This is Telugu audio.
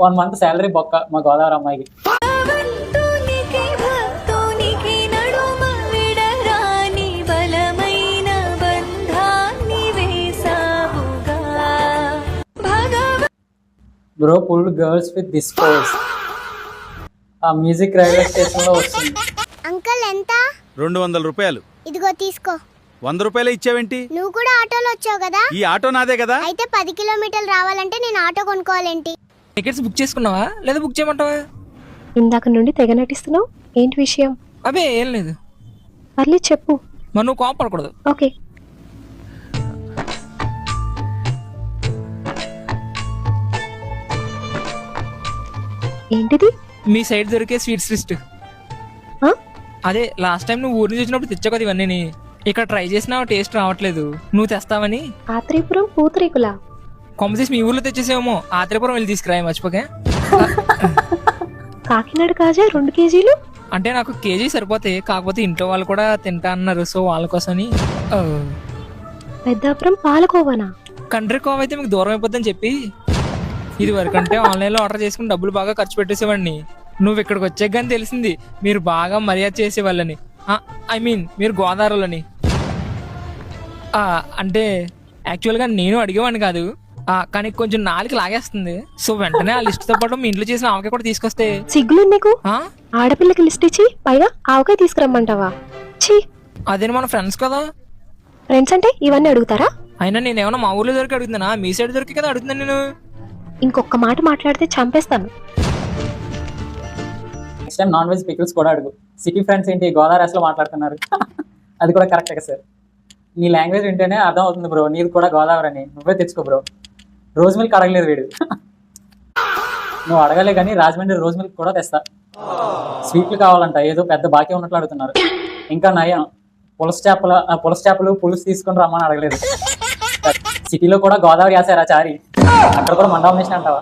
1 మంత్ శాలరీ బొక్క మా గోదావరి అమ్మాయికి. Bro full girls with this course. ఆ మ్యూజిక్ రైల్వే స్టేషన్ లో వస్తుంది. అంకుల్ ఎంత? 200 రూపాయలు. ఇదిగో తీసుకో. 100 రూపాయలే ఇచ్చావేంటి? నువ్వు కూడా ఆటోలో వచ్చావు కదా. ఈ ఆటో నాదే కదా. అయితే 10 కిలోమీటర్లు రావాలంటే నేను ఆటో కొనుక్కోవాలేంటి? టికెట్స్ బుక్ చేసుకున్నావా లేదా బుక్ చేయమంటావా? ఇందాక నుండి తెగ నటిస్తున్నావు, ఏంటి విషయం? అబే ఏం లేదు. పర్లేదు చెప్పు. మరి నువ్వు కోపడకూడదు. ఓకే. ఏంటిది? మీ సైడ్ దొరికే స్వీట్స్ లిస్ట్. ఆ? అదే లాస్ట్ టైం నువ్వు ఊరి నుంచి వచ్చినప్పుడు తెచ్చావు కదా ఇవన్నీ. ఇక్కడ ట్రై చేసినా టేస్ట్ రావట్లేదు, నువ్వు తెస్తావని. ఆత్రేపురం పూతరేకులా? కొమ్మ తీసి మీ ఊర్లో తెచ్చేసేమో, ఆత్రేపురం వెళ్ళి తీసుకురా మర్చిపోకే. కాకినాడ కాజా 2 కేజీలు. అంటే నాకు కేజీ సరిపోతాయి, కాకపోతే ఇంట్లో వాళ్ళు కూడా తింటా అన్నారు, సో వాళ్ళ కోసమని. పెద్దాపురం పాలకోవానా? కంట్రీ కోవ అయితే మీకు దూరం అయిపోద్దని చెప్పి ఇది వరకంటే ఆన్లైన్లో ఆర్డర్ చేసుకుని డబ్బులు బాగా ఖర్చు పెట్టేసేవాడిని. నువ్వు ఇక్కడికి వచ్చాక కానీ తెలిసింది మీరు బాగా మర్యాద చేసేవాళ్ళని. ఐ మీన్ మీరు గోదావరిలోని. అంటే యాక్చువల్గా నేను అడిగేవాడిని కాదు, కానీ కొంచెం నాలుగు లాగేస్తుంది. సో వెంటనే ఆ లిస్ట్తో పాటు మీ ఇంట్లో చేసిన ఆవకాయ కూడా తీసుకొస్తే. సిగ్గులు నీకు? ఆడపిల్లకి లిస్ట్ ఇచ్చి పైగా ఆవకాయ తీసుకురమ్మంటావా? ఛీ, అదే మన ఫ్రెండ్స్ కదా. ఫ్రెండ్స్ అంటే ఇవన్నీ అడుగుతారా? అయినా నేనేమన్నా మా ఊర్లో దొరికి అడుగుతున్నా, మీ సైడ్ దొరికి కదా అడుగుతున్నాను నేను. ఇంకొక మాట మాట్లాడితే చంపేస్తాను. Next time non veg pickles కూడా అడుగు. సిటీ ఫ్రెండ్స్ ఏంటి గోదావరి అసలు మాట్లాడుతున్నారు. అది కూడా కరెక్టే సార్. నీ లాంగ్వేజ్ వింటేనే అర్థం అవుతుంది బ్రో, నీది కూడా గోదావరి అని. నువ్వే తెచ్చుకో బ్రో. రోజ్ మిల్క్ అడగలేదు వీడు. నువ్వు అడగలే కానీ రాజమండ్రి రోజ్ మిల్క్ కూడా తెస్తా. స్వీట్లు కావాలంట, ఏదో పెద్ద బాకీ ఉన్నట్లు అడుగుతున్నారు. ఇంకా నయం పులస చేపలు పులుసు తీసుకొని రమ్మని అడగలేదు. సిటీలో కూడా గోదావరి వేసారా చారి, అక్కడ కూడా మండలం అంటావా?